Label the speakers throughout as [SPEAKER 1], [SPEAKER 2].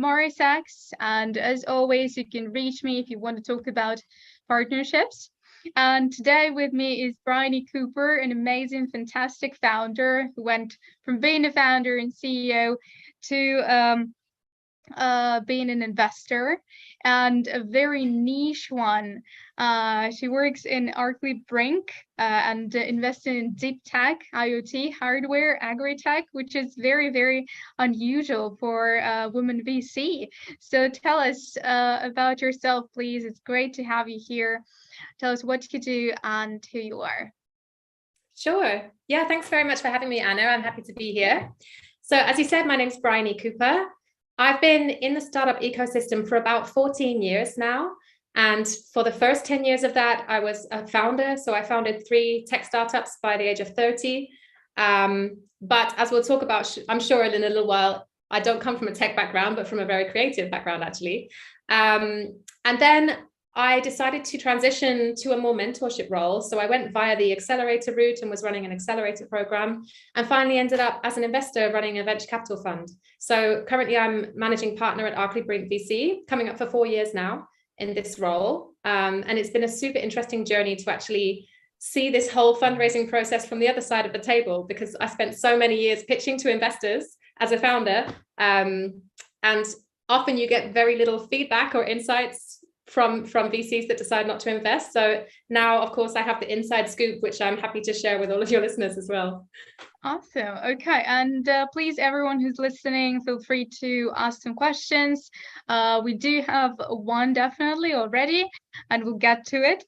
[SPEAKER 1] Marisex, and as always, you can reach me if you want to talk about partnerships. And today with me is Bryony Cooper, an amazing, fantastic founder who went from being a founder and CEO to being an investor, and a very niche one. She works in Arkley Brinc and invested in deep tech, IoT, hardware, agri-tech, which is very, very unusual for women VC. So tell us about yourself, please. It's great to have you here. Tell us what you do and who you are.
[SPEAKER 2] Sure. Yeah, thanks very much for having me, Anna. I'm happy to be here. So as you said, my name's Bryony Cooper. I've been in the startup ecosystem for about 14 years now. And for the first 10 years of that, I was a founder. So I founded 3 tech startups by the age of 30. But as we'll talk about, I'm sure in a little while, I don't come from a tech background, but from a very creative background, actually. And then I decided to transition to a more mentorship role. So I went via the accelerator route and was running an accelerator program, and finally ended up as an investor running a venture capital fund. So currently I'm managing partner at Arkley Brinc VC, coming up for 4 years now in this role. And it's been a super interesting journey to actually see this whole fundraising process from the other side of the table, because I spent so many years pitching to investors as a founder. And often you get very little feedback or insights from VCs that decide not to invest. So now, of course, I have the inside scoop, which I'm happy to share with all of your listeners as well.
[SPEAKER 1] Awesome. Okay. And please, everyone who's listening, feel free to ask some questions. We do have one definitely already, and we'll get to it.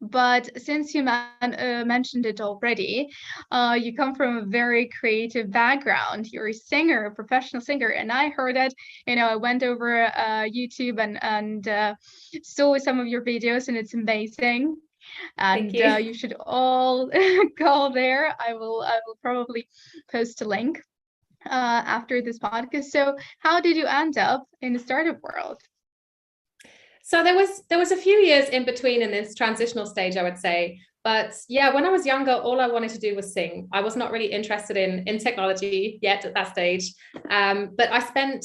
[SPEAKER 1] But since you mentioned it already, you come from a very creative background. You're a singer, a professional singer, and I heard that. I went over YouTube and saw some of your videos, and it's amazing. And you should all go there. I will probably post a link after this podcast. So, how did you end up in the startup world?
[SPEAKER 2] So there was a few years in between in this transitional stage, I would say. But yeah, when I was younger, all I wanted to do was sing. I was not really interested in technology yet at that stage. But I spent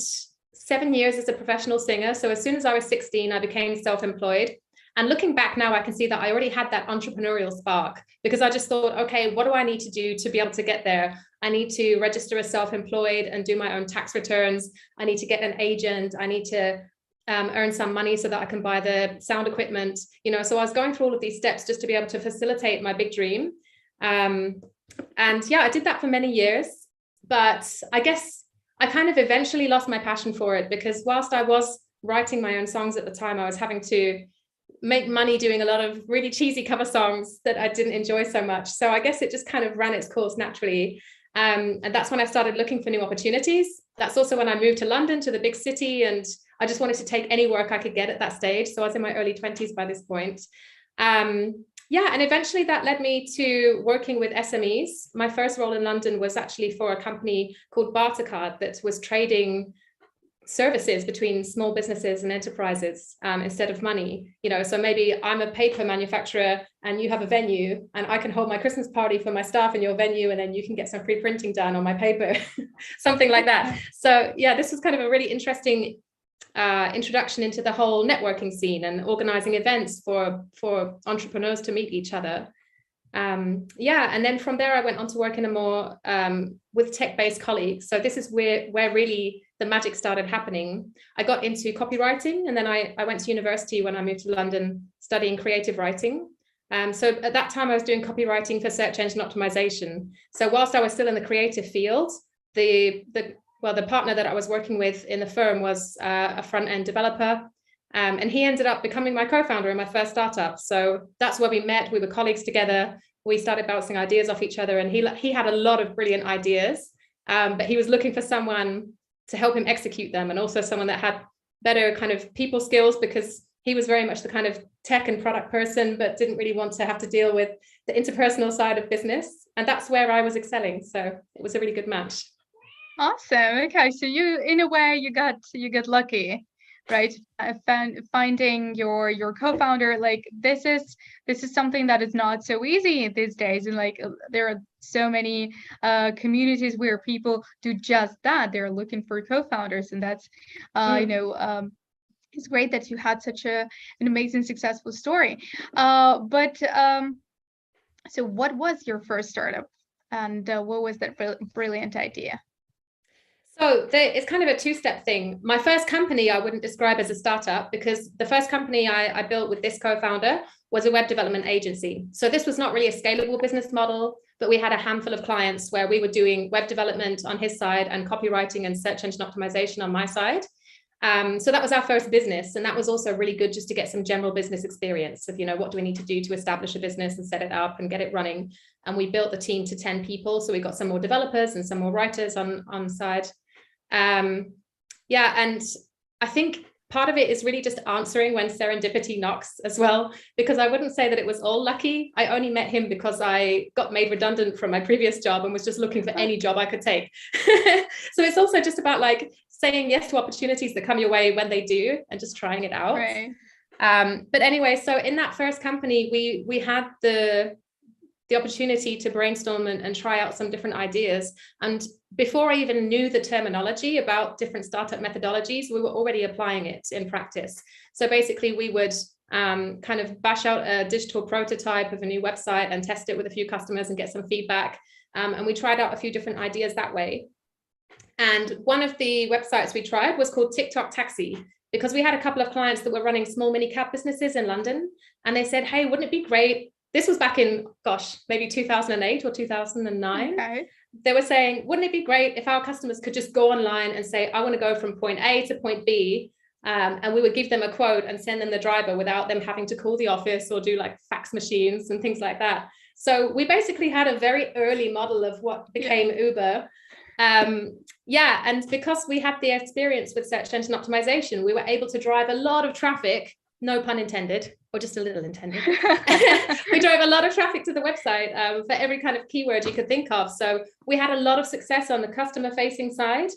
[SPEAKER 2] 7 years as a professional singer. So as soon as I was 16, I became self-employed. And looking back now, I can see that I already had that entrepreneurial spark, because I just thought, okay, what do I need to do to be able to get there? I need to register as self-employed and do my own tax returns. I need to get an agent. I need to earn some money so that I can buy the sound equipment, so I was going through all of these steps just to be able to facilitate my big dream. And yeah, I did that for many years, but I guess I kind of eventually lost my passion for it, because whilst I was writing my own songs at the time, I was having to make money doing a lot of really cheesy cover songs that I didn't enjoy so much. So I guess it just kind of ran its course naturally. And that's when I started looking for new opportunities. That's also when I moved to London, to the big city, and I just wanted to take any work I could get at that stage. So I was in my early 20s by this point. And eventually that led me to working with SMEs. My first role in London was actually for a company called Bartercard that was trading services between small businesses and enterprises instead of money. So maybe I'm a paper manufacturer and you have a venue, and I can hold my Christmas party for my staff in your venue, and then you can get some free printing done on my paper, something like that. So yeah, this was kind of a really interesting introduction into the whole networking scene and organizing events for entrepreneurs to meet each other. And then from there I went on to work in a more with tech-based colleagues. So this is where really the magic started happening. I got into copywriting, and then I went to university when I moved to London studying creative writing. So at that time I was doing copywriting for search engine optimization. So whilst I was still in the creative field, the partner that I was working with in the firm was a front-end developer. And he ended up becoming my co-founder in my first startup. So that's where we met. We were colleagues together. We started bouncing ideas off each other, and he had a lot of brilliant ideas, but he was looking for someone to help him execute them, and also someone that had better kind of people skills, because he was very much the kind of tech and product person, but didn't really want to have to deal with the interpersonal side of business. And that's where I was excelling. So it was a really good match.
[SPEAKER 1] Awesome. Okay, so in a way you got lucky, right? Finding your co-founder. Like this is something that is not so easy these days, and like there are so many communities where people do just that. They're looking for co-founders, and that's it's great that you had such an amazing, successful story. So what was your first startup, and what was that brilliant idea?
[SPEAKER 2] So it's kind of a two-step thing. My first company I wouldn't describe as a startup, because the first company I built with this co-founder was a web development agency. So this was not really a scalable business model, but we had a handful of clients where we were doing web development on his side and copywriting and search engine optimization on my side. So that was our first business. And that was also really good just to get some general business experience of, what do we need to do to establish a business and set it up and get it running. And we built the team to 10 people. So we got some more developers and some more writers on side. And I think part of it is really just answering when serendipity knocks as well, because I wouldn't say that it was all lucky. I only met him because I got made redundant from my previous job and was just looking for any job I could take. So it's also just about like saying yes to opportunities that come your way when they do and just trying it out.
[SPEAKER 1] Right.
[SPEAKER 2] But anyway, so in that first company, we had the opportunity to brainstorm and try out some different ideas. And before I even knew the terminology about different startup methodologies, we were already applying it in practice. So basically we would kind of bash out a digital prototype of a new website and test it with a few customers and get some feedback. And we tried out a few different ideas that way. And one of the websites we tried was called TikTok Taxi, because we had a couple of clients that were running small mini cab businesses in London. And they said, hey, wouldn't it be great? This was back in, maybe 2008 or 2009.
[SPEAKER 1] Okay.
[SPEAKER 2] They were saying, wouldn't it be great if our customers could just go online and say, I want to go from point A to point B, and we would give them a quote and send them the driver without them having to call the office or do like fax machines and things like that. So we basically had a very early model of what became Uber. And because we had the experience with search engine optimization, we were able to drive a lot of traffic, no pun intended, or just a little intended. We drove a lot of traffic to the website for every kind of keyword you could think of. So we had a lot of success on the customer facing side,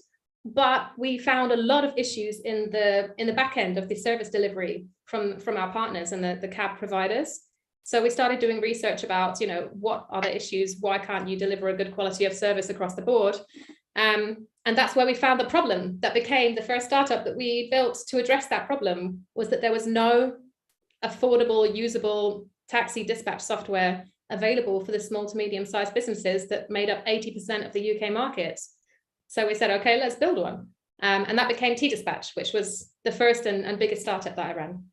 [SPEAKER 2] but we found a lot of issues in the back end of the service delivery from our partners and the cab providers. So we started doing research about, what are the issues? Why can't you deliver a good quality of service across the board? And that's where we found the problem that became the first startup that we built to address that problem, was that there was no affordable, usable taxi dispatch software available for the small to medium-sized businesses that made up 80% of the UK market. So we said, okay, let's build one. And that became T-Dispatch, which was the first and biggest startup that I ran.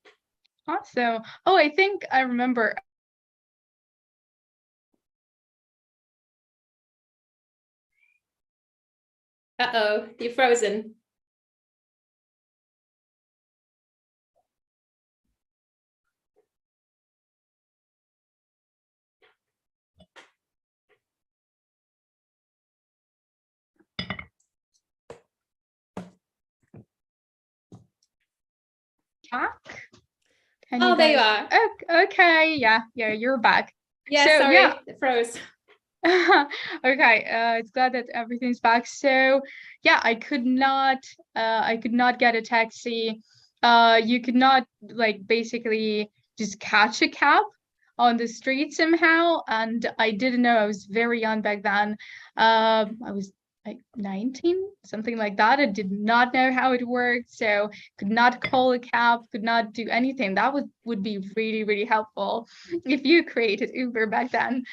[SPEAKER 1] Awesome. Oh, I think I remember.
[SPEAKER 2] Uh-oh, you're frozen.
[SPEAKER 1] Back?
[SPEAKER 2] Oh, there you are.
[SPEAKER 1] Okay, yeah, you're back.
[SPEAKER 2] Yeah, so, sorry, it froze.
[SPEAKER 1] Okay, it's glad that everything's back. So yeah, I could not get a taxi. You could not basically just catch a cab on the street somehow, and I didn't know. I was very young back then. I was 19, something like that. I did not know how it worked, so could not call a cab, could not do anything. That would be really, really helpful if you created Uber back then.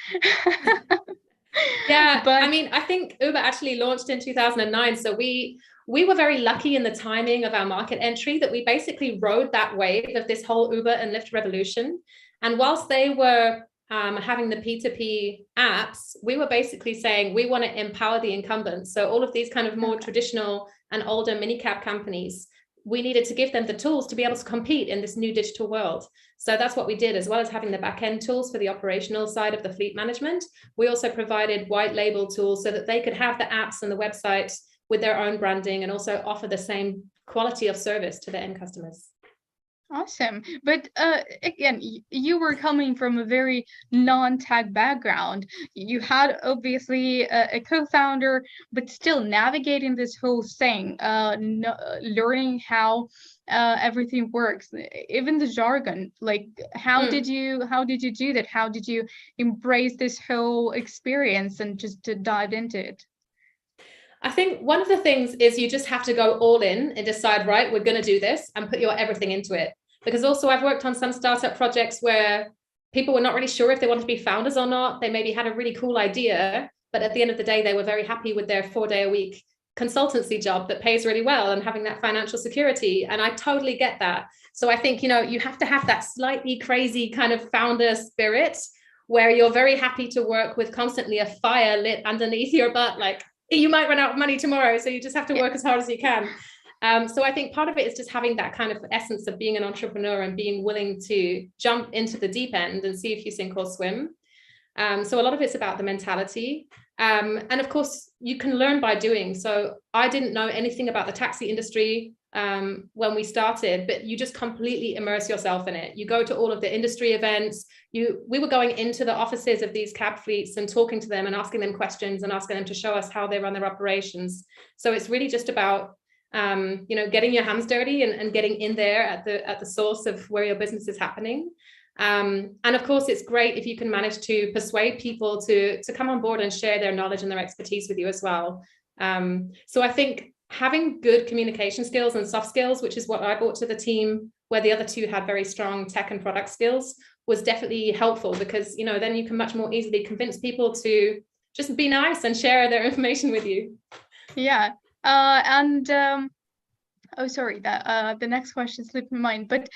[SPEAKER 2] Yeah, but I think Uber actually launched in 2009. So we were very lucky in the timing of our market entry, that we basically rode that wave of this whole Uber and Lyft revolution. And whilst they were having the P2P apps, we were basically saying we want to empower the incumbents. So all of these kind of more traditional and older minicab companies, we needed to give them the tools to be able to compete in this new digital world. So that's what we did, as well as having the back-end tools for the operational side of the fleet management. We also provided white label tools so that they could have the apps and the websites with their own branding and also offer the same quality of service to the end customers.
[SPEAKER 1] Awesome. But again, you were coming from a very non-tech background. You had obviously a co-founder, but still navigating this whole thing, learning how everything works, even the jargon. Like, how did you do that? How did you embrace this whole experience and just to dive into it?
[SPEAKER 2] I think one of the things is you just have to go all in and decide, right, we're going to do this, and put your everything into it. Because also I've worked on some startup projects where people were not really sure if they wanted to be founders or not. They maybe had a really cool idea, but at the end of the day, they were very happy with their 4-day-a-week consultancy job that pays really well and having that financial security. And I totally get that. So I think, you have to have that slightly crazy kind of founder spirit where you're very happy to work with constantly a fire lit underneath your butt, like, you might run out of money tomorrow, so you just have to work as hard as you can. So I think part of it is just having that kind of essence of being an entrepreneur and being willing to jump into the deep end and see if you sink or swim. So a lot of it's about the mentality. And of course, you can learn by doing. So I didn't know anything about the taxi industry when we started, but you just completely immerse yourself in it. You go to all of the industry events. We were going into the offices of these cab fleets and talking to them and asking them questions and asking them to show us how they run their operations. So it's really just about getting your hands dirty and getting in there at the source of where your business is happening. And of course, it's great if you can manage to persuade people to come on board and share their knowledge and their expertise with you as well. So I think having good communication skills and soft skills, which is what I brought to the team, where the other two had very strong tech and product skills, was definitely helpful, because then you can much more easily convince people to just be nice and share their information with you.
[SPEAKER 1] Yeah. Sorry, that the next question slipped my mind, but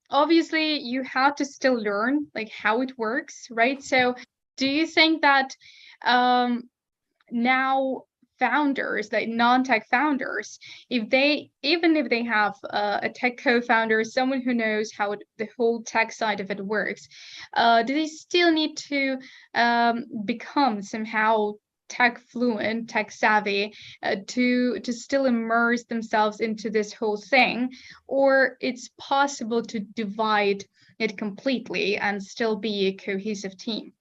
[SPEAKER 1] obviously you have to still learn like how it works, right? So do you think that now founders, like non-tech founders, even if they have a tech co-founder, someone who knows how the whole tech side of it works, do they still need to become somehow tech fluent, tech savvy, to still immerse themselves into this whole thing, or it's possible to divide it completely and still be a cohesive team?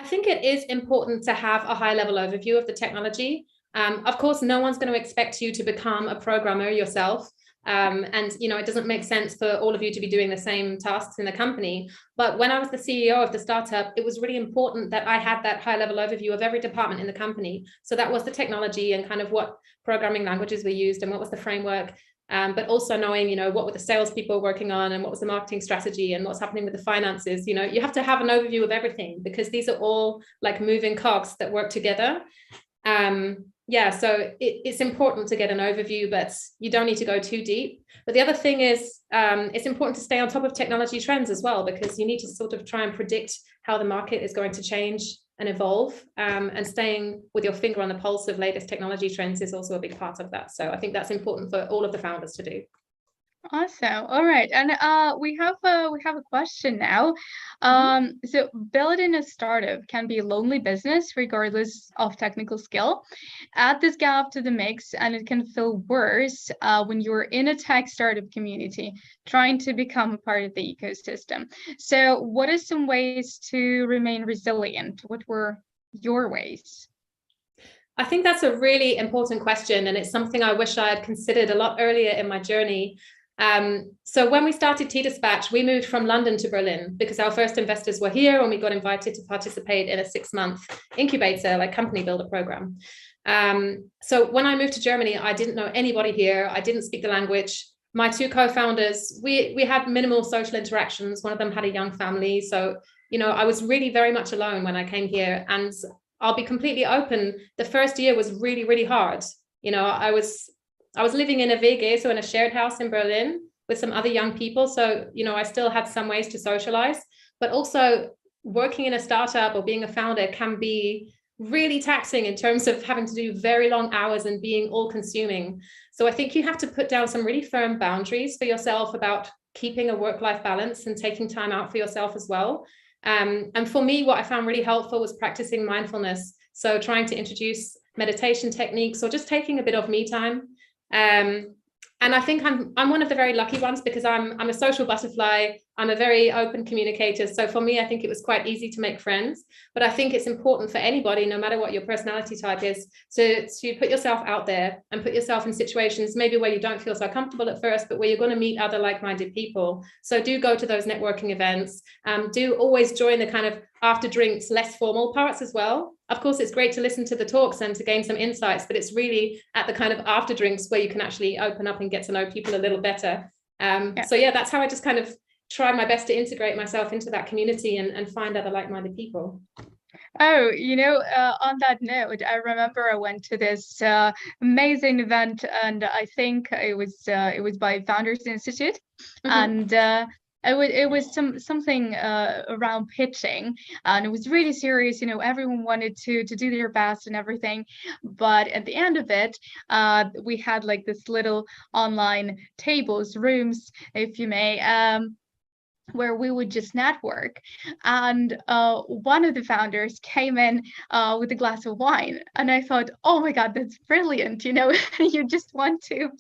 [SPEAKER 2] I think it is important to have a high level overview of the technology. Of course, no one's going to expect you to become a programmer yourself. And it doesn't make sense for all of you to be doing the same tasks in the company. But when I was the CEO of the startup, it was really important that I had that high level overview of every department in the company. So that was the technology and kind of what programming languages were used and what was the framework. But also knowing, what were the salespeople working on and what was the marketing strategy and what's happening with the finances. You have to have an overview of everything, because these are all like moving cogs that work together. So it's important to get an overview, but you don't need to go too deep. But the other thing is, it's important to stay on top of technology trends as well, because you need to sort of try and predict how the market is going to change and evolve, and staying with your finger on the pulse of latest technology trends is also a big part of that. So I think that's important for all of the founders to do.
[SPEAKER 1] Awesome. All right. And we have a question now. So building a startup can be a lonely business regardless of technical skill. Add this gap to the mix and it can feel worse when you're in a tech startup community trying to become a part of the ecosystem. So what are some ways to remain resilient? What were your ways?
[SPEAKER 2] I think that's a really important question, and it's something I wish I had considered a lot earlier in my journey. So when we started T-Dispatch, we moved from London to Berlin because our first investors were here, and we got invited to participate in a 6-month incubator, like company builder program. So when I moved to Germany, I didn't know anybody here. I didn't speak the language. My two co-founders, we had minimal social interactions. One of them had a young family. So, I was really very much alone when I came here. And I'll be completely open. The first year was really, really hard. I was living in a WG, so in a shared house in Berlin with some other young people. So, I still had some ways to socialize, but also working in a startup or being a founder can be really taxing in terms of having to do very long hours and being all consuming. So I think you have to put down some really firm boundaries for yourself about keeping a work-life balance and taking time out for yourself as well. And for me, what I found really helpful was practicing mindfulness. So trying to introduce meditation techniques or just taking a bit of me time. And I think I'm one of the very lucky ones, because I'm a social butterfly. I'm a very open communicator. So for me, I think it was quite easy to make friends. But I think it's important for anybody, no matter what your personality type is, to put yourself out there and put yourself in situations maybe where you don't feel so comfortable at first, but where you're going to meet other like-minded people. So do go to those networking events. Do always join the kind of after drinks, less formal parts as well. Of course, it's great to listen to the talks and to gain some insights, but it's really at the kind of after drinks where you can actually open up and get to know people a little better. So yeah, that's how I just kind of try my best to integrate myself into that community and find other like-minded people.
[SPEAKER 1] Oh, on that note, I remember I went to this amazing event, and I think it was by Founders Institute, and it was something around pitching, and it was really serious. Everyone wanted to do their best and everything, but at the end of it, we had like this little online tables, rooms, if you may, where we would just network. And one of the founders came in with a glass of wine. And I thought, oh my God, that's brilliant. You just want to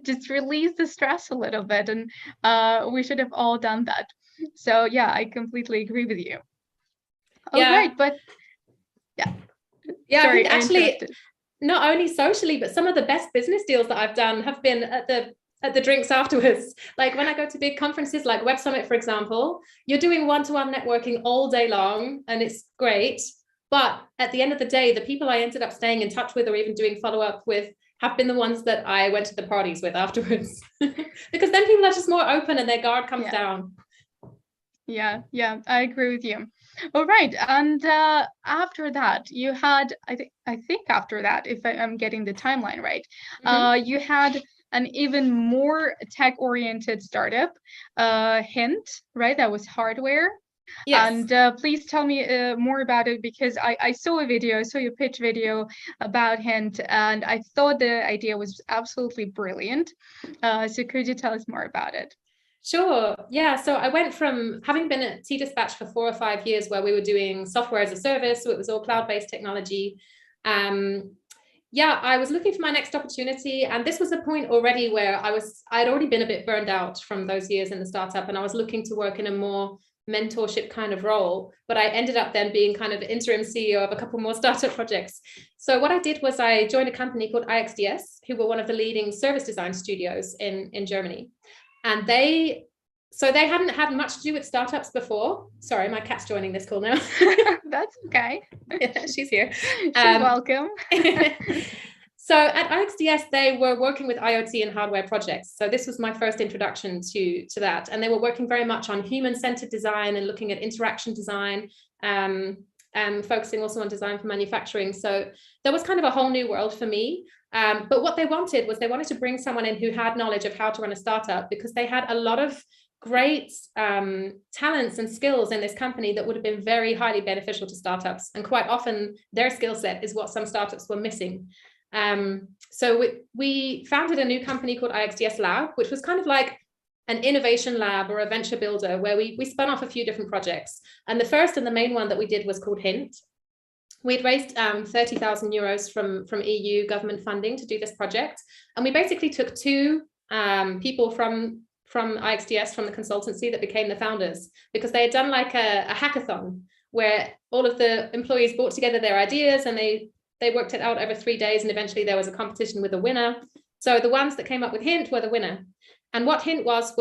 [SPEAKER 1] just release the stress a little bit. And we should have all done that. So yeah, I completely agree with you.
[SPEAKER 2] Yeah.
[SPEAKER 1] Oh, right, but yeah.
[SPEAKER 2] Yeah,
[SPEAKER 1] Sorry,
[SPEAKER 2] I think actually, not only socially, but some of the best business deals that I've done have been at the drinks afterwards. Like when I go to big conferences like Web Summit, for example, you're doing one-to-one networking all day long, and it's great. But at the end of the day, the people I ended up staying in touch with or even doing follow-up with have been the ones that I went to the parties with afterwards. Because then people are just more open and their guard comes down.
[SPEAKER 1] Yeah, I agree with you. All right, and after that, you had, I think after that, if I'm getting the timeline right, you had an even more tech-oriented startup, Hint, right? That was hardware. Yes. And please tell me more about it, because I saw your pitch video about Hint, and I thought the idea was absolutely brilliant. So could you tell us more about it?
[SPEAKER 2] Sure. Yeah. So I went from having been at T-Dispatch for 4 or 5 years, where we were doing software as a service. So it was all cloud-based technology. I was looking for my next opportunity. And this was a point already where I'd already been a bit burned out from those years in the startup. And I was looking to work in a more mentorship kind of role. But I ended up then being kind of interim CEO of a couple more startup projects. So what I did was I joined a company called IXDS, who were one of the leading service design studios in Germany. And they hadn't had much to do with startups before. Sorry, my cat's joining this call now.
[SPEAKER 1] That's okay.
[SPEAKER 2] Yeah, she's here.
[SPEAKER 1] She's welcome.
[SPEAKER 2] So at IXDS, they were working with IoT and hardware projects. So this was my first introduction to that. And they were working very much on human-centered design and looking at interaction design, and focusing also on design for manufacturing. So there was kind of a whole new world for me. But what they wanted to bring someone in who had knowledge of how to run a startup, because they had a lot of great talents and skills in this company that would have been very highly beneficial to startups. And quite often their skill set is what some startups were missing. So we founded a new company called IXDS Lab, which was kind of like an innovation lab or a venture builder, where we spun off a few different projects. And the first and the main one that we did was called Hint. We'd raised 30,000 euros from EU government funding to do this project. And we basically took 2 people from IXDS, from the consultancy, that became the founders, because they had done like a hackathon where all of the employees brought together their ideas, and they worked it out over 3 days, and eventually there was a competition with a winner. So the ones that came up with Hint were the winner. And what Hint was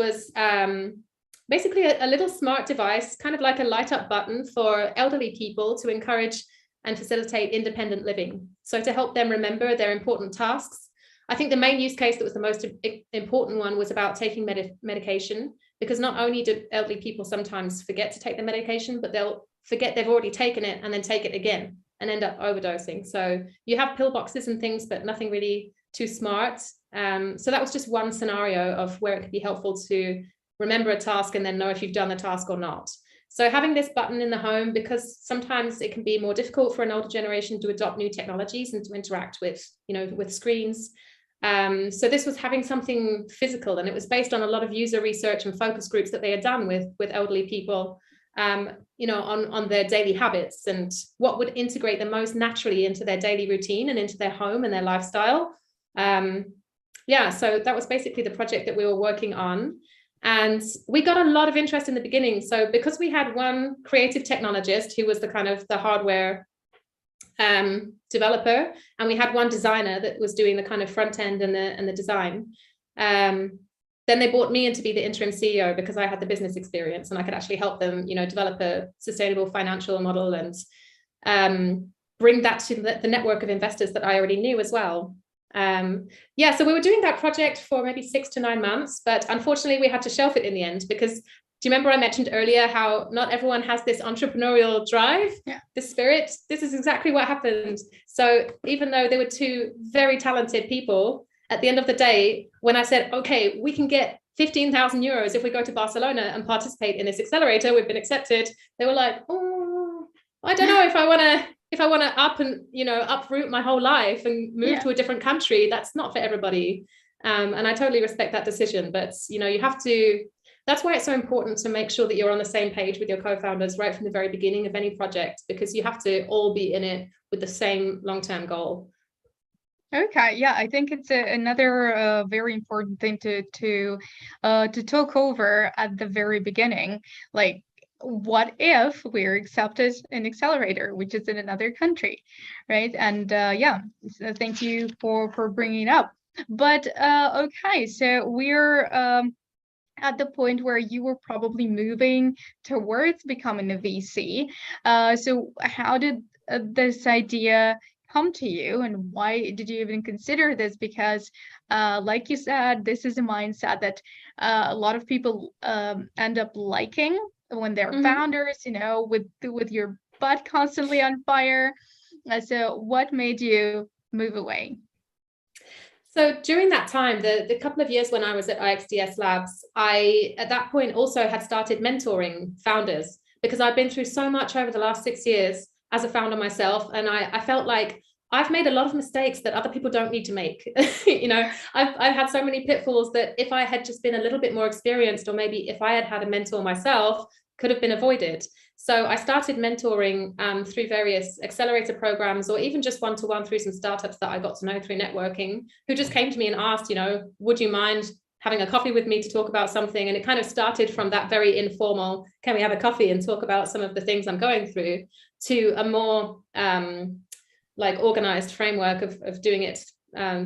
[SPEAKER 2] basically a little smart device, kind of like a light up button for elderly people to encourage and facilitate independent living. So to help them remember their important tasks. I think the main use case that was the most important one was about taking medication, because not only do elderly people sometimes forget to take the medication, but they'll forget they've already taken it and then take it again and end up overdosing. So you have pill boxes and things, but nothing really too smart. So that was just one scenario of where it could be helpful to remember a task and then know if you've done the task or not. So having this button in the home, because sometimes it can be more difficult for an older generation to adopt new technologies and to interact with screens. So this was having something physical, and it was based on a lot of user research and focus groups that they had done with elderly people, on their daily habits and what would integrate the most naturally into their daily routine and into their home and their lifestyle. yeah, so that was basically the project that we were working on. And we got a lot of interest in the beginning. So because we had one creative technologist who was the kind of the hardware developer, and we had one designer that was doing the kind of front end and the design. Then they brought me in to be the interim CEO because I had the business experience and I could actually help them, develop a sustainable financial model and bring that to the network of investors that I already knew as well. So we were doing that project for maybe 6 to 9 months, but unfortunately we had to shelf it in the end because do you remember I mentioned earlier how not everyone has this entrepreneurial drive, the spirit? This is exactly what happened. So even though they were two very talented people, at the end of the day, when I said, okay, we can get 15,000 euros if we go to Barcelona and participate in this accelerator, we've been accepted. They were like, oh, I don't know if I want to uproot my whole life and move to a different country. That's not for everybody. And I totally respect that decision. But, you have to, that's why it's so important to make sure that you're on the same page with your co-founders right from the very beginning of any project, because you have to all be in it with the same long-term goal.
[SPEAKER 1] Okay, yeah, I think it's another very important thing to talk over at the very beginning. Like, what if we're accepted in accelerator, which is in another country, right? And so thank you for bringing it up. But okay, so we're at the point where you were probably moving towards becoming a VC. So how did this idea come to you, and why did you even consider this? Because like you said, this is a mindset that a lot of people end up liking when they're founders, with your butt constantly on fire. So what made you move away?
[SPEAKER 2] So during that time, the couple of years when I was at IXDS Labs, I, at that point, also had started mentoring founders because I've been through so much over the last 6 years as a founder myself. And I felt like I've made a lot of mistakes that other people don't need to make. I've had so many pitfalls that if I had just been a little bit more experienced, or maybe if I had had a mentor myself, could have been avoided. So I started mentoring through various accelerator programs, or even just one-to-one through some startups that I got to know through networking, who just came to me and asked, would you mind having a coffee with me to talk about something? And it kind of started from that very informal, can we have a coffee and talk about some of the things I'm going through, to a more organized framework of doing it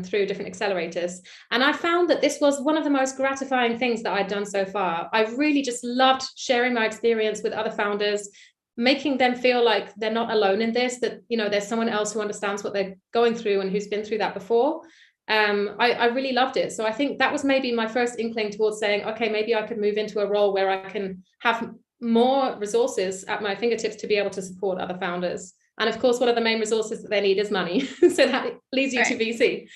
[SPEAKER 2] through different accelerators. And I found that this was one of the most gratifying things that I'd done so far. I really just loved sharing my experience with other founders, making them feel like they're not alone in this, that, there's someone else who understands what they're going through and who's been through that before. I really loved it. So I think that was maybe my first inkling towards saying, okay, maybe I could move into a role where I can have more resources at my fingertips to be able to support other founders. And of course, one of the main resources that they need is money. So that leads you to VC.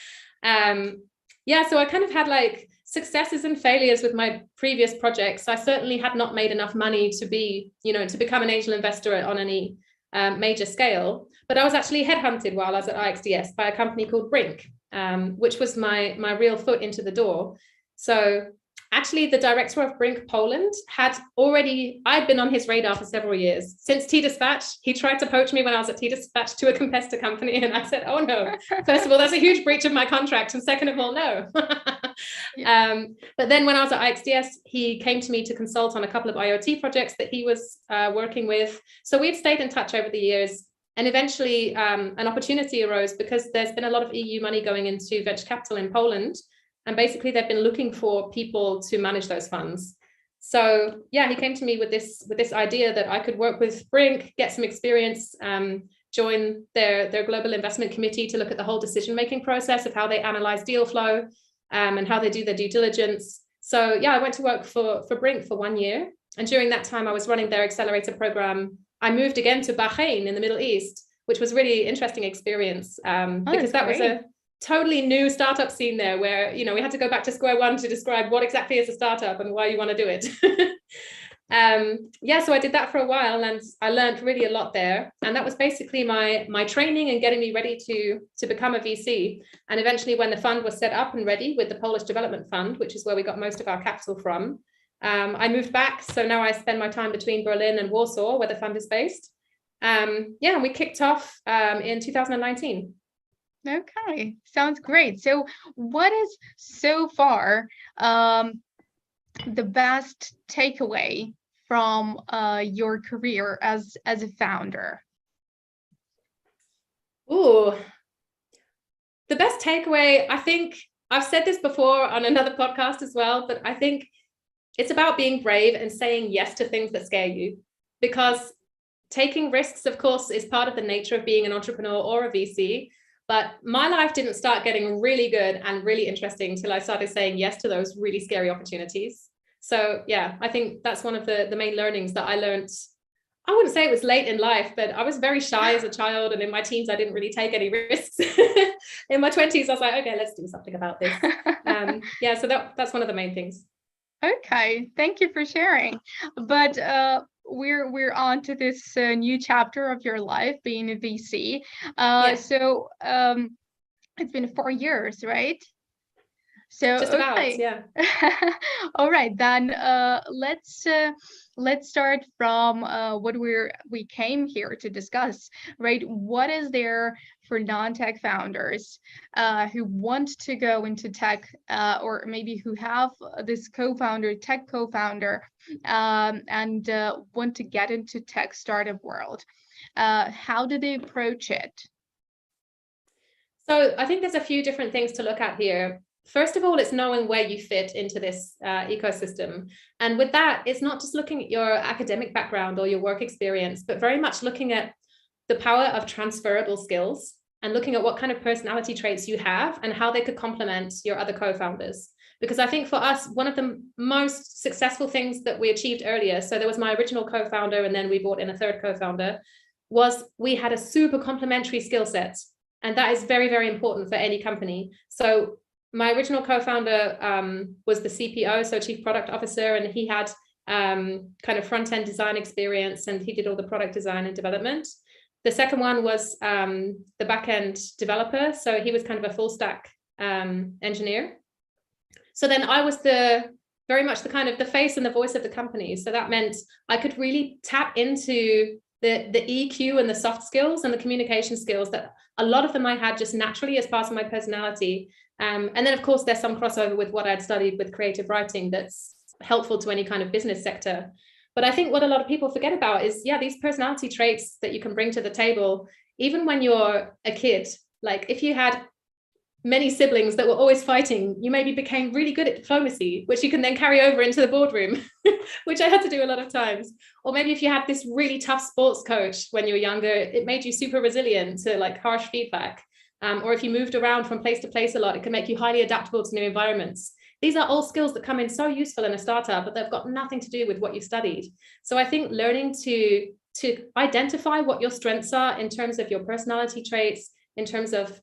[SPEAKER 2] So I kind of had successes and failures with my previous projects. I certainly had not made enough money to be, to become an angel investor on any major scale. But I was actually headhunted while I was at IXDS by a company called Brinc, which was my real foot into the door. So actually, the director of Brinc Poland I'd been on his radar for several years. Since T-Dispatch, he tried to poach me when I was at T-Dispatch to a competitor company. And I said, oh no, first of all, that's a huge breach of my contract. And second of all, no. But then when I was at IXDS, he came to me to consult on a couple of IoT projects that he was working with. So we've stayed in touch over the years. And eventually an opportunity arose because there's been a lot of EU money going into venture capital in Poland. And basically, they've been looking for people to manage those funds. So he came to me with this idea that I could work with Brinc, get some experience, join their global investment committee to look at the whole decision-making process of how they analyze deal flow and how they do their due diligence. So I went to work for Brinc for 1 year. And during that time, I was running their accelerator program. I moved again to Bahrain in the Middle East, which was a really interesting experience because that was a totally new startup scene there where, we had to go back to square one to describe what exactly is a startup and why you want to do it. So I did that for a while and I learned really a lot there. And that was basically my training and getting me ready to become a VC. And eventually when the fund was set up and ready with the Polish Development Fund, which is where we got most of our capital from, I moved back. So now I spend my time between Berlin and Warsaw, where the fund is based. We kicked off in 2019.
[SPEAKER 1] Okay, sounds great. So what is so far the best takeaway from your career as a founder?
[SPEAKER 2] Ooh, the best takeaway, I think I've said this before on another podcast as well, but I think it's about being brave and saying yes to things that scare you, because taking risks, of course, is part of the nature of being an entrepreneur or a VC. But my life didn't start getting really good and really interesting until I started saying yes to those really scary opportunities. So yeah, I think that's one of the main learnings that I learned. I wouldn't say it was late in life, but I was very shy as a child. And in my teens, I didn't really take any risks. In my 20s, I was like, okay, let's do something about this. Yeah, so that's one of the main things.
[SPEAKER 1] Okay, thank you for sharing. But we're on to this new chapter of your life, being a VC.
[SPEAKER 2] Yeah.
[SPEAKER 1] So it's been 4 years, right? So
[SPEAKER 2] Just about,
[SPEAKER 1] okay.
[SPEAKER 2] yeah.
[SPEAKER 1] All right, then let's start from what we came here to discuss, right? What is there for non-tech founders who want to go into tech, or maybe who have this tech co-founder, and want to get into tech startup world? How do they approach it?
[SPEAKER 2] So I think there's a few different things to look at here. First of all, it's knowing where you fit into this ecosystem. And with that, it's not just looking at your academic background or your work experience, but very much looking at the power of transferable skills and looking at what kind of personality traits you have and how they could complement your other co-founders. Because I think for us, one of the most successful things that we achieved earlier, so there was my original co-founder and then we brought in a third co-founder, was we had a super complementary skill set. And that is very, very important for any company. So my original co-founder was the CPO, so Chief Product Officer, and he had kind of front-end design experience, and he did all the product design and development. The second one was the back-end developer, so he was kind of a full-stack engineer. So then I was very much the kind of the face and the voice of the company. So that meant I could really tap into the EQ and the soft skills and the communication skills that a lot of them I had just naturally as part of my personality. And then, of course, there's some crossover with what I'd studied with creative writing that's helpful to any kind of business sector. But I think what a lot of people forget about is, yeah, these personality traits that you can bring to the table, even when you're a kid. Like if you had many siblings that were always fighting, you maybe became really good at diplomacy, which you can then carry over into the boardroom, which I had to do a lot of times. Or maybe if you had this really tough sports coach when you were younger, it made you super resilient to like harsh feedback. Or if you moved around from place to place a lot, it can make you highly adaptable to new environments. These are all skills that come in so useful in a startup, but they've got nothing to do with what you studied. So I think learning to identify what your strengths are in terms of your personality traits, in terms of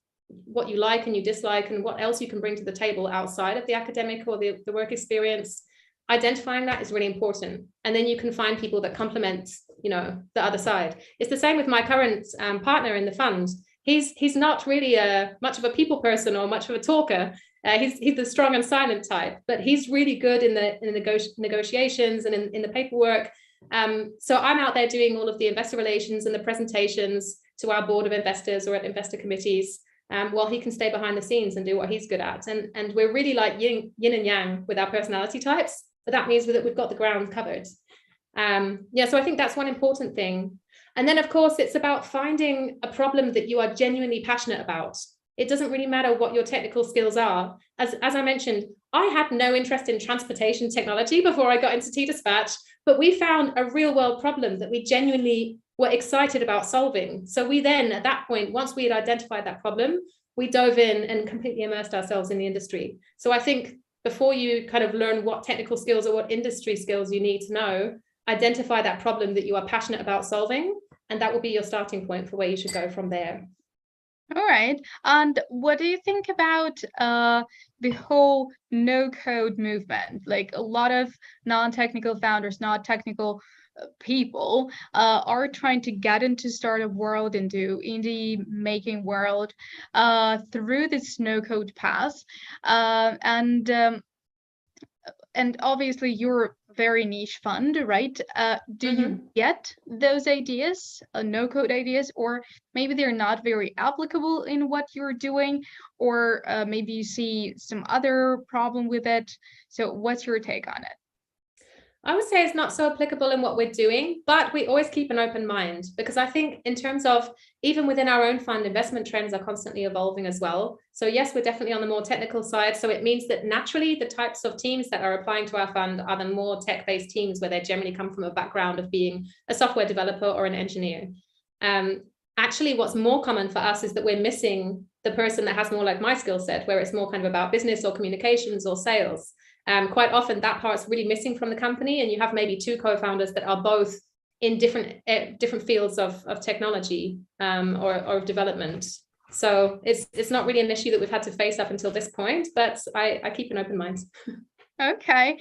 [SPEAKER 2] what you like and you dislike and what else you can bring to the table outside of the academic or the work experience, identifying that is really important. And then you can find people that complement, the other side. It's the same with my current partner in the fund. He's not really much of a people person or much of a talker. He's the strong and silent type, but he's really good in the negotiations and in the paperwork. So I'm out there doing all of the investor relations and the presentations to our board of investors or at investor committees, while he can stay behind the scenes and do what he's good at. And we're really like yin and yang with our personality types, but that means that we've got the ground covered. So I think that's one important thing. And then, of course, it's about finding a problem that you are genuinely passionate about. It doesn't really matter what your technical skills are. As I mentioned, I had no interest in transportation technology before I got into T-Dispatch, but we found a real world problem that we genuinely were excited about solving. So we then, at that point, once we had identified that problem, we dove in and completely immersed ourselves in the industry. So I think before you kind of learn what technical skills or what industry skills you need to know, identify that problem that you are passionate about solving, and that will be your starting point for where you should go from there.
[SPEAKER 1] All right. And what do you think about the whole no-code movement? Like a lot of non-technical founders, not technical people are trying to get into startup world, into indie making world through this no-code path. And and obviously you're a very niche fund, right? Do you get those ideas, no-code ideas, or maybe they're not very applicable in what you're doing, or maybe you see some other problem with it? So what's your take on it?
[SPEAKER 2] I would say it's not so applicable in what we're doing, but we always keep an open mind, because I think in terms of even within our own fund, investment trends are constantly evolving as well. So yes, we're definitely on the more technical side. So it means that naturally the types of teams that are applying to our fund are the more tech-based teams, where they generally come from a background of being a software developer or an engineer. Actually, what's more common for us is that we're missing the person that has more like my skill set, where it's more kind of about business or communications or sales. Quite often that part's really missing from the company, and you have maybe two co-founders that are both in different fields of technology or of development. So it's not really an issue that we've had to face up until this point, but I keep an open mind.
[SPEAKER 1] Okay,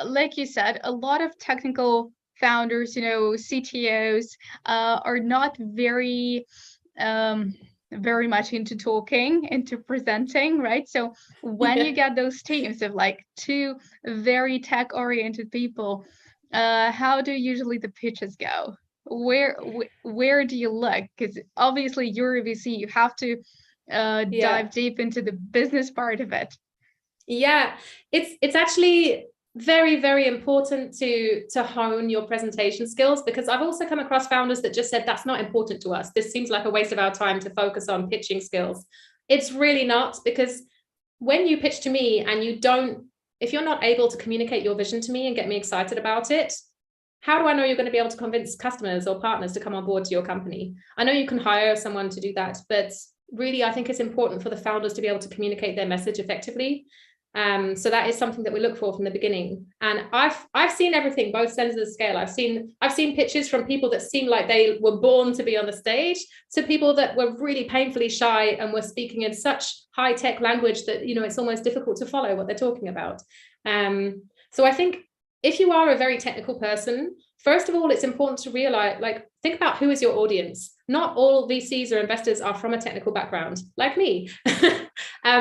[SPEAKER 1] like you said, a lot of technical founders, CTOs, are not very much into talking, into presenting, right? So when you get those teams of like two very tech-oriented people, how do usually the pitches go? Where do you look? Because obviously you're a VC, you have to dive deep into the business part of it.
[SPEAKER 2] Yeah, it's actually very, very important to hone your presentation skills, because I've also come across founders that just said that's not important to us. This seems like a waste of our time to focus on pitching skills. It's really not, because when you pitch to me and if you're not able to communicate your vision to me and get me excited about it, how do I know you're going to be able to convince customers or partners to come on board to your company? I know you can hire someone to do that, but really I think it's important for the founders to be able to communicate their message effectively. So that is something that we look for from the beginning. And I've seen everything, both ends of the scale. I've seen pitches from people that seem like they were born to be on the stage, to people that were really painfully shy and were speaking in such high-tech language that, it's almost difficult to follow what they're talking about. So I think if you are a very technical person, first of all, it's important to realize, think about who is your audience. Not all VCs or investors are from a technical background, like me.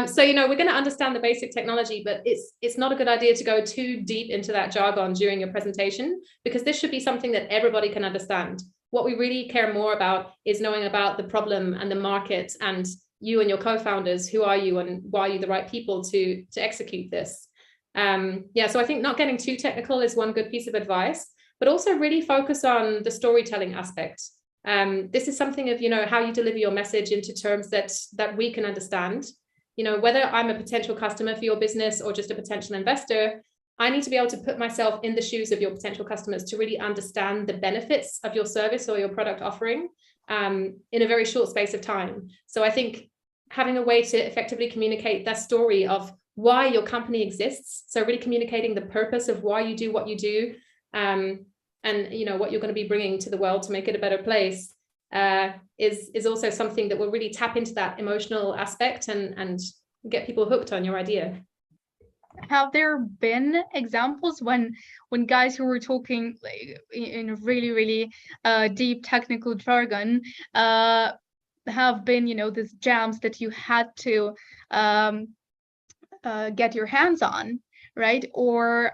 [SPEAKER 2] So, we're going to understand the basic technology, but it's not a good idea to go too deep into that jargon during your presentation, because this should be something that everybody can understand. What we really care more about is knowing about the problem and the market, and you and your co-founders, who are you and why are you the right people to execute this? So I think not getting too technical is one good piece of advice, but also really focus on the storytelling aspect. This is something of, how you deliver your message into terms that we can understand. Whether I'm a potential customer for your business or just a potential investor, I need to be able to put myself in the shoes of your potential customers to really understand the benefits of your service or your product offering in a very short space of time. So I think having a way to effectively communicate that story of why your company exists, so really communicating the purpose of why you do what you do, and what you're going to be bringing to the world to make it a better place, is also something that will really tap into that emotional aspect and get people hooked on your idea.
[SPEAKER 1] Have there been examples when guys who were talking in really, really deep technical jargon have been, these jams that you had to get your hands on, right? Or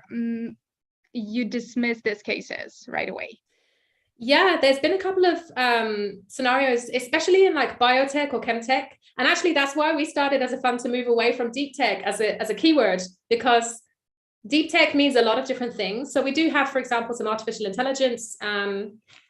[SPEAKER 1] you dismiss these cases right away?
[SPEAKER 2] Yeah, there's been a couple of scenarios, especially in like biotech or chemtech. And actually, that's why we started as a fund to move away from deep tech as a keyword, because deep tech means a lot of different things. So we do have, for example, some artificial intelligence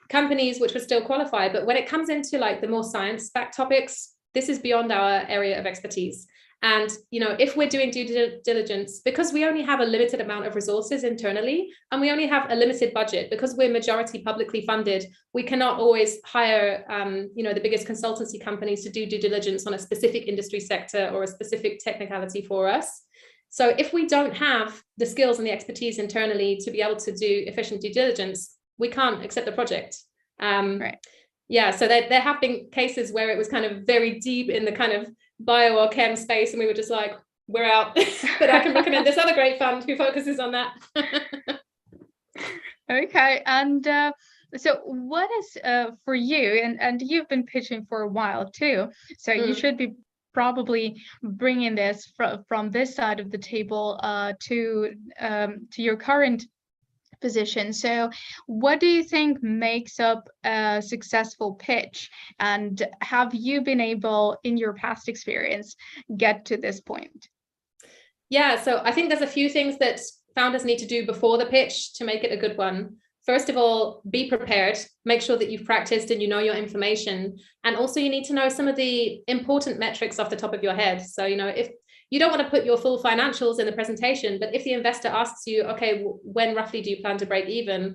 [SPEAKER 2] companies which would still qualify. But when it comes into like the more science-backed topics, this is beyond our area of expertise. And, if we're doing due diligence, because we only have a limited amount of resources internally, and we only have a limited budget, because we're majority publicly funded, we cannot always hire, the biggest consultancy companies to do due diligence on a specific industry sector or a specific technicality for us. So if we don't have the skills and the expertise internally to be able to do efficient due diligence, we can't accept the project.
[SPEAKER 1] Right.
[SPEAKER 2] Yeah, so there have been cases where it was kind of very deep in the kind of bio or chem space, and we were just like, we're out. But I can recommend this other great fund who focuses on that.
[SPEAKER 1] Okay, and so what is for you, and you've been pitching for a while too, so you should be probably bringing this from this side of the table to your current position. So what do you think makes up a successful pitch, and have you been able in your past experience get to this point?
[SPEAKER 2] Yeah, so I think there's a few things that founders need to do before the pitch to make it a good one. First of all, be prepared, make sure that you've practiced and you know your information. And also you need to know some of the important metrics off the top of your head. So, if you don't want to put your full financials in the presentation, but if the investor asks you, okay, when roughly do you plan to break even?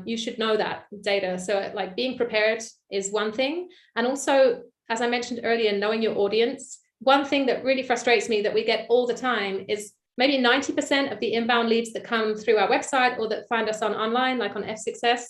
[SPEAKER 2] You should know that data. So like being prepared is one thing. And also, as I mentioned earlier, knowing your audience. One thing that really frustrates me that we get all the time is maybe 90% of the inbound leads that come through our website or that find us online, like on F6S,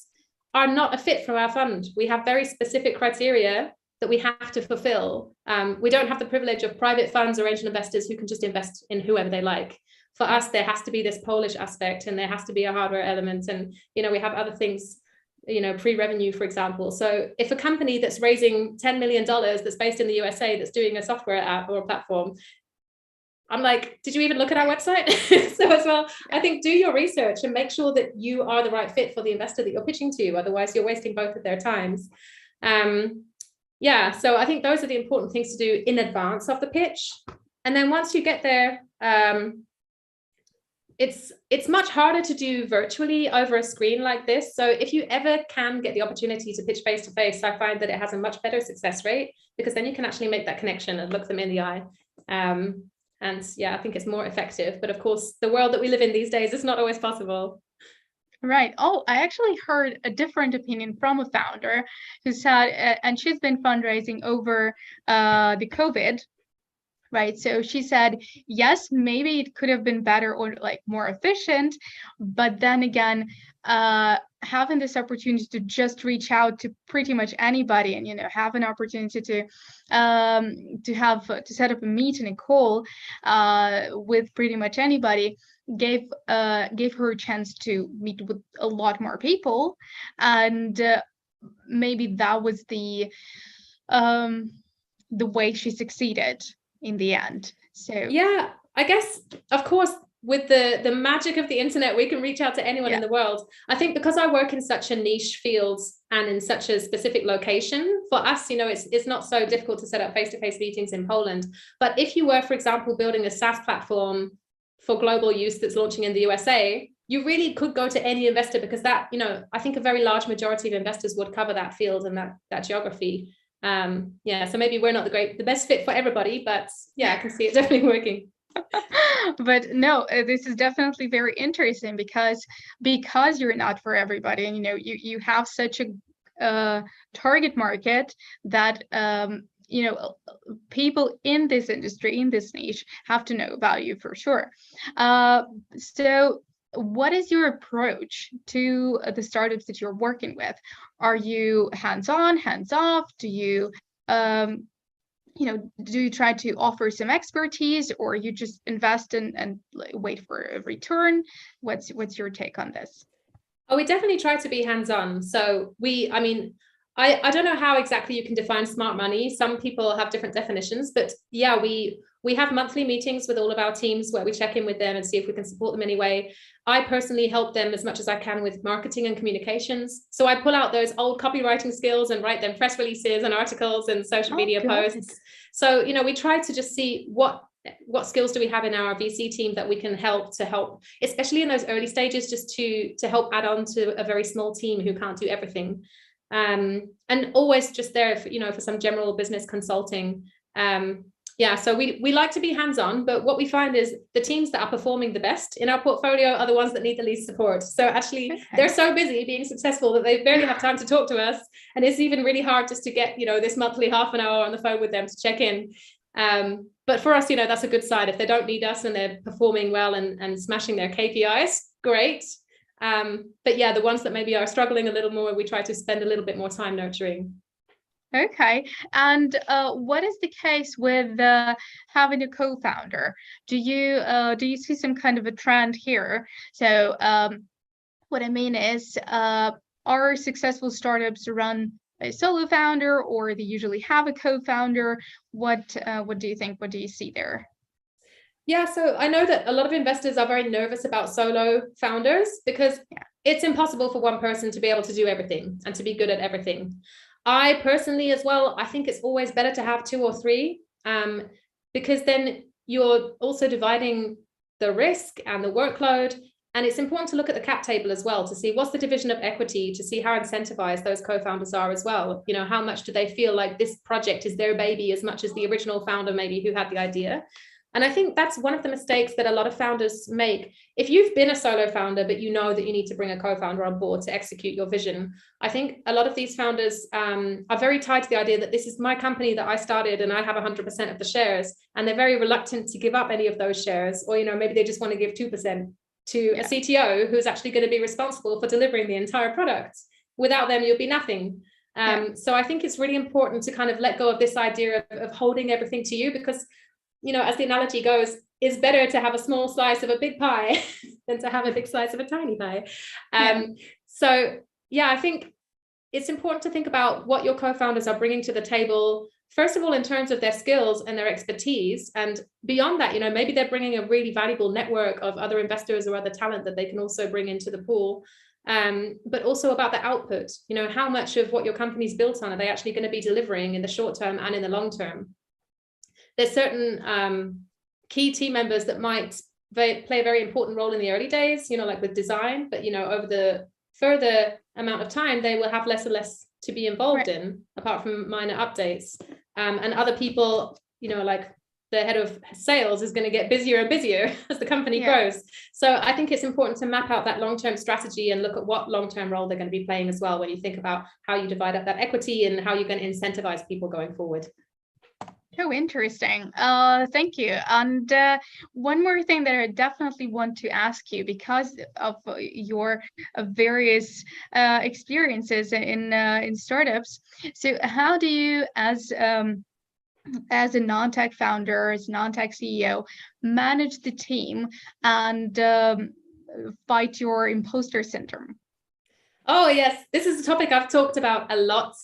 [SPEAKER 2] are not a fit for our fund. We have very specific criteria that we have to fulfill. We don't have the privilege of private funds or angel investors who can just invest in whoever they like. For us, there has to be this Polish aspect, and there has to be a hardware element. And, we have other things, pre-revenue, for example. So if a company that's raising $10 million that's based in the USA that's doing a software app or a platform, I'm like, did you even look at our website? So as well, I think do your research and make sure that you are the right fit for the investor that you're pitching to. Otherwise, you're wasting both of their times. So I think those are the important things to do in advance of the pitch. And then once you get there, it's much harder to do virtually over a screen like this. So if you ever can get the opportunity to pitch face to face, I find that it has a much better success rate, because then you can actually make that connection and look them in the eye. And yeah, I think it's more effective. But of course, the world that we live in these days is not always possible.
[SPEAKER 1] Right. Oh, I actually heard a different opinion from a founder who said, and she's been fundraising over the COVID. Right. So she said, yes, maybe it could have been better or like more efficient. But then again, having this opportunity to just reach out to pretty much anybody and, have an opportunity to set up a meet and a call with pretty much anybody gave her a chance to meet with a lot more people. And maybe that was the way she succeeded in the end. So
[SPEAKER 2] yeah, I guess, of course, with the magic of the internet, we can reach out to anyone in the world. I think because I work in such a niche field and in such a specific location, for us, it's not so difficult to set up face-to-face meetings in Poland. But if you were, for example, building a SaaS platform for global use that's launching in the USA, you really could go to any investor, because that, I think a very large majority of investors would cover that field and that geography. So maybe we're not the best fit for everybody, but yeah, I can see it definitely working.
[SPEAKER 1] But no, this is definitely very interesting because you're not for everybody, and you have such a target market that people in this industry, in this niche, have to know about you for sure. So what is your approach to the startups that you're working with? Are you hands-on, hands-off? Do you do you try to offer some expertise, or you just invest and wait for a return? What's your take on this?
[SPEAKER 2] Oh, we definitely try to be hands-on. So I don't know how exactly you can define smart money. Some people have different definitions, but yeah, we have monthly meetings with all of our teams where we check in with them and see if we can support them anyway. I personally help them as much as I can with marketing and communications. So I pull out those old copywriting skills and write them press releases and articles and social media posts. So, we try to just see what skills do we have in our VC team that we can help, especially in those early stages, just to help add on to a very small team who can't do everything. And always just there for some general business consulting. So we like to be hands-on, but what we find is the teams that are performing the best in our portfolio are the ones that need the least support. So actually, they're so busy being successful that they barely have time to talk to us. And it's even really hard just to get, this monthly half an hour on the phone with them to check in. But for us, that's a good sign. If they don't need us and they're performing well and smashing their KPIs, great. But yeah, the ones that maybe are struggling a little more, we try to spend a little bit more time nurturing.
[SPEAKER 1] Okay. And what is the case with having a co-founder? Do you see some kind of a trend here? So what I mean is, are successful startups run a solo founder, or they usually have a co-founder? What do you think? What do you see there?
[SPEAKER 2] Yeah, so I know that a lot of investors are very nervous about solo founders because it's impossible for one person to be able to do everything and to be good at everything. I personally as well, I think it's always better to have 2 or 3, because then you're also dividing the risk and the workload. And it's important to look at the cap table as well to see what's the division of equity, to see how incentivized those co-founders are as well. You know, how much do they feel like this project is their baby as much as the original founder maybe who had the idea. And I think that's one of the mistakes that a lot of founders make. If you've been a solo founder, but you know that you need to bring a co-founder on board to execute your vision, I think a lot of these founders are very tied to the idea that this is my company that I started and I have 100% of the shares. And they're very reluctant to give up any of those shares. Or, you know, maybe they just want to give 2% to a CTO who's actually going to be responsible for delivering the entire product. Without them, you'll be nothing. So I think it's really important to kind of let go of this idea of holding everything to you, because, you know, as the analogy goes, it's better to have a small slice of a big pie than to have a big slice of a tiny pie. So yeah, I think it's important to think about what your co-founders are bringing to the table, first of all, in terms of their skills and their expertise. And beyond that, you know, maybe they're bringing a really valuable network of other investors or other talent that they can also bring into the pool. But also about the output, you know, how much of what your company's built on are they actually going to be delivering in the short term and in the long term? There's certain key team members that might play a very important role in the early days, you know, like with design, but, you know, over the further amount of time, they will have less and less to be involved in, apart from minor updates. And other people, you know, like the head of sales is going to get busier and busier as the company grows. So I think it's important to map out that long-term strategy and look at what long-term role they're going to be playing as well when you think about how you divide up that equity and how you're going to incentivize people going forward.
[SPEAKER 1] So interesting. Thank you. And one more thing that I definitely want to ask you, because of your various experiences in startups. So how do you, as a non-tech founder, as a non-tech CEO, manage the team and fight your imposter syndrome?
[SPEAKER 2] Oh, yes. This is a topic I've talked about a lot.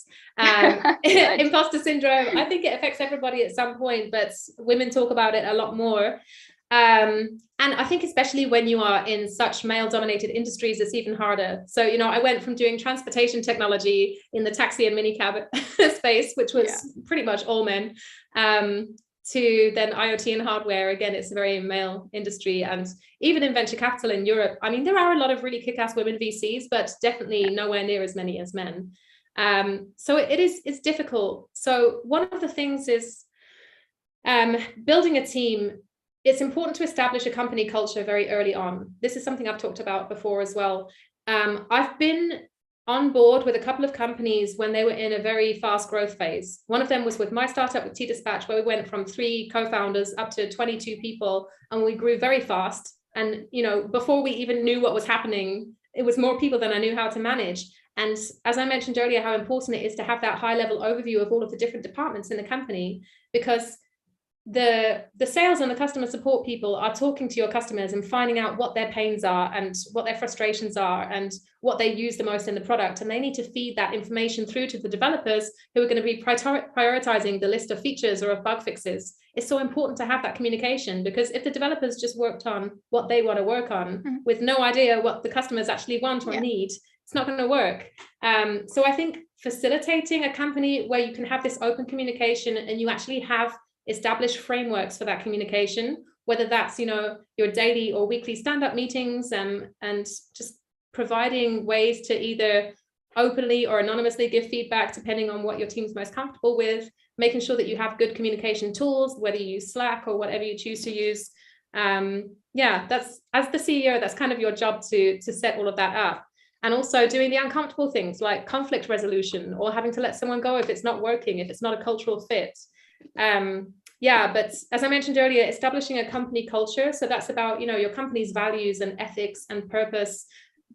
[SPEAKER 2] Imposter syndrome, I think it affects everybody at some point, but women talk about it a lot more. And I think especially when you are in such male-dominated industries, it's even harder. So, you know, I went from doing transportation technology in the taxi and minicab space, which was pretty much all men, to then IoT and hardware. Again, it's a very male industry. And even in venture capital in Europe, I mean, there are a lot of really kick-ass women VCs, but definitely nowhere near as many as men. So it's difficult. So one of the things is building a team. It's important to establish a company culture very early on. This is something I've talked about before as well. I've been on board with a couple of companies when they were in a very fast growth phase. One of them was with my startup with T-Dispatch, where we went from 3 co-founders up to 22 people, and we grew very fast. And, you know, before we even knew what was happening, it was more people than I knew how to manage. And as I mentioned earlier, how important it is to have that high level overview of all of the different departments in the company, because the sales and the customer support people are talking to your customers and finding out what their pains are and what their frustrations are and what they use the most in the product. And they need to feed that information through to the developers who are going to be prioritizing the list of features or of bug fixes. It's so important to have that communication, because if the developers just worked on what they want to work on with no idea what the customers actually want or need, it's not going to work. So I think facilitating a company where you can have this open communication and you actually have established frameworks for that communication, whether that's, you know, your daily or weekly stand-up meetings, and just providing ways to either openly or anonymously give feedback depending on what your team's most comfortable with, making sure that you have good communication tools, whether you use Slack or whatever you choose to use. That's, as the CEO, that's kind of your job to set all of that up. And also doing the uncomfortable things like conflict resolution, or having to let someone go if it's not working, if it's not a cultural fit. But as I mentioned earlier, establishing a company culture. So that's about, you know, your company's values and ethics and purpose,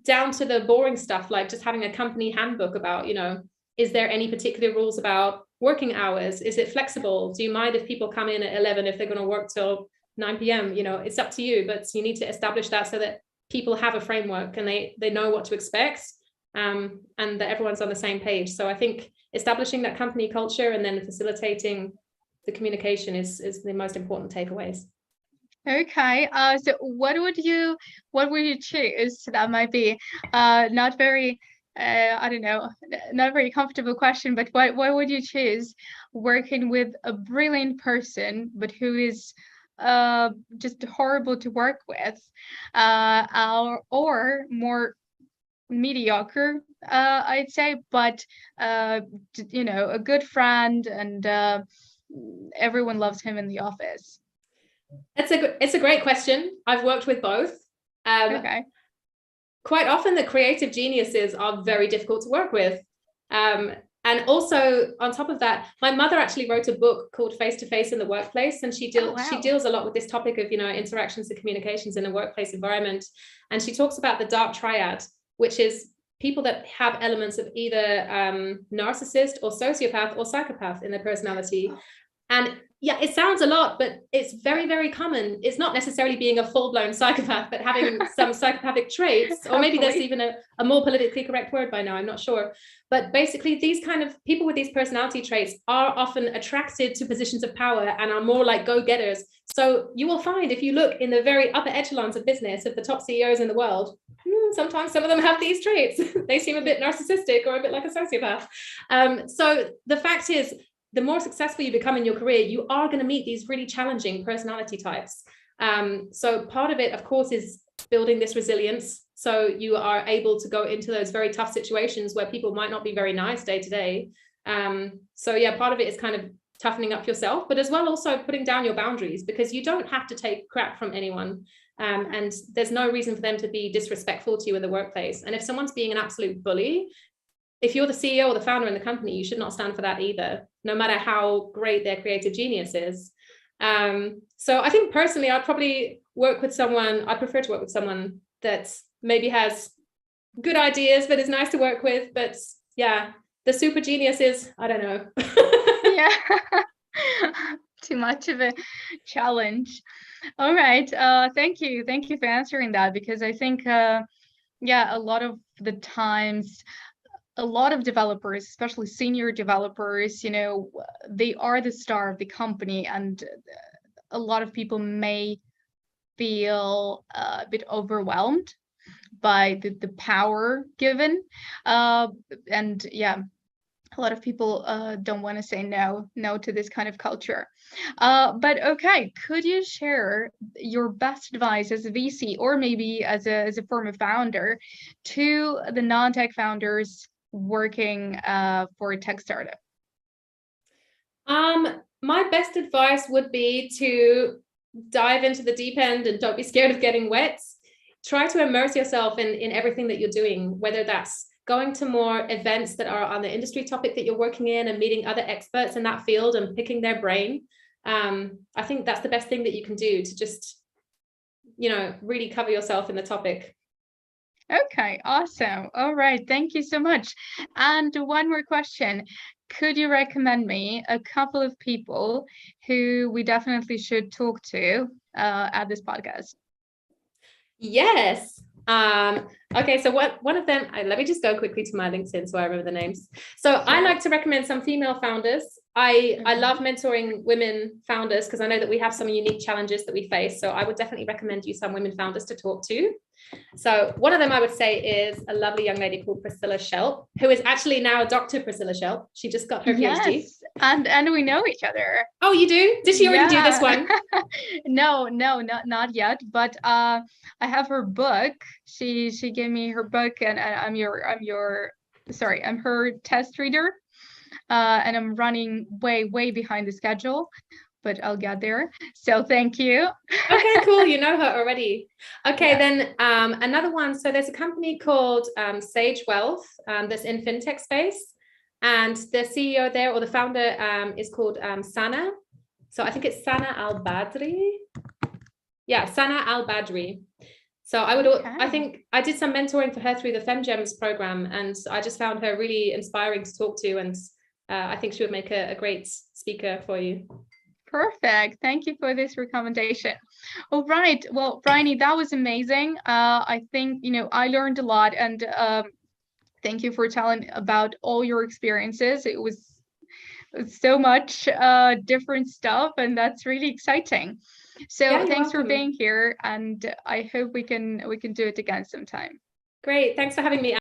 [SPEAKER 2] down to the boring stuff, like just having a company handbook about, you know, is there any particular rules about working hours? Is it flexible? Do you mind if people come in at 11 if they're going to work till 9 p.m.? You know, it's up to you, but you need to establish that so that people have a framework and they know what to expect. and that everyone's on the same page. So I think establishing that company culture and then facilitating the communication is the most important takeaways.
[SPEAKER 1] Okay, so what would you choose? That might be not very I don't know, not very comfortable question, but what would you choose? Working with a brilliant person, but who is just horrible to work with, or more mediocre, I'd say, but you know, a good friend, and everyone loves him in the office.
[SPEAKER 2] It's a great question. I've worked with both.
[SPEAKER 1] Okay.
[SPEAKER 2] Quite often the creative geniuses are very difficult to work with. And also on top of that, my mother actually wrote a book called Face to Face in the Workplace, and she deals a lot with this topic of, you know, interactions and communications in a workplace environment. And she talks about the dark triad, which is people that have elements of either narcissist or sociopath or psychopath in their personality. And yeah, it sounds a lot, but it's very, very common. It's not necessarily being a full-blown psychopath, but having some psychopathic traits, or maybe there's even a more politically correct word by now, I'm not sure. But basically, these kind of people with these personality traits are often attracted to positions of power and are more like go-getters. So you will find, if you look in the very upper echelons of business, of the top CEOs in the world, sometimes some of them have these traits. They seem a bit narcissistic or a bit like a sociopath. So the fact is, the more successful you become in your career, you are going to meet these really challenging personality types. So part of it, of course, is building this resilience. So you are able to go into those very tough situations where people might not be very nice day to day. So yeah, part of it is kind of toughening up yourself, but as well also putting down your boundaries, because you don't have to take crap from anyone. And there's no reason for them to be disrespectful to you in the workplace. And if someone's being an absolute bully, if you're the CEO or the founder in the company, you should not stand for that either, no matter how great their creative genius is. So I think personally, I'd probably work with someone, I prefer to work with someone that maybe has good ideas, but is nice to work with. But yeah, the super genius is, I don't know.
[SPEAKER 1] Yeah, too much of a challenge. All right, thank you for answering that, because I think, yeah, a lot of the times, a lot of developers, especially senior developers, you know, they are the star of the company, and a lot of people may feel a bit overwhelmed by the power given, and yeah, a lot of people don't want to say no to this kind of culture. But okay, could you share your best advice as a VC, or maybe as a former founder, to the non-tech founders working for a tech startup?
[SPEAKER 2] My best advice would be to dive into the deep end and don't be scared of getting wet. Try to immerse yourself in everything that you're doing, whether that's going to more events that are on the industry topic that you're working in and meeting other experts in that field and picking their brain. I think that's the best thing that you can do, to just, you know, really cover yourself in the topic.
[SPEAKER 1] Okay, awesome. All right, thank you so much. And one more question. Could you recommend me a couple of people who we definitely should talk to at this podcast?
[SPEAKER 2] Yes. Okay, so one of them, let me just go quickly to my LinkedIn so I remember the names. So sure. I like to recommend some female founders. I love mentoring women founders, because I know that we have some unique challenges that we face. So I would definitely recommend you some women founders to talk to. So one of them I would say is a lovely young lady called Priscilla Shelp, who is actually now Dr. Priscilla Shelp. She just got her PhD.
[SPEAKER 1] Yes, and we know each other.
[SPEAKER 2] Oh, you do? Did she already do this one?
[SPEAKER 1] No, not yet. But I have her book. She gave me her book, and I'm her test reader. And I'm running way behind the schedule, but I'll get there. So thank you.
[SPEAKER 2] Okay, cool. You know her already. Okay, yeah. Then another one. So there's a company called Sage Wealth that's in fintech space, and the CEO there, or the founder, is called Sana. So I think it's Sana Al-Badri. Yeah, Sana Al-Badri. So I think I did some mentoring for her through the FemGems program, and I just found her really inspiring to talk to, and I think she would make a great speaker for you.
[SPEAKER 1] Perfect. Thank you for this recommendation. All right. Well, Bryony, that was amazing. I think, you know, I learned a lot, and Thank you for telling about all your experiences. It was so much different stuff, and that's really exciting. So
[SPEAKER 2] Yeah,
[SPEAKER 1] thanks for
[SPEAKER 2] welcome.
[SPEAKER 1] being here, and I hope we can do it again sometime.
[SPEAKER 2] Great. Thanks for having me.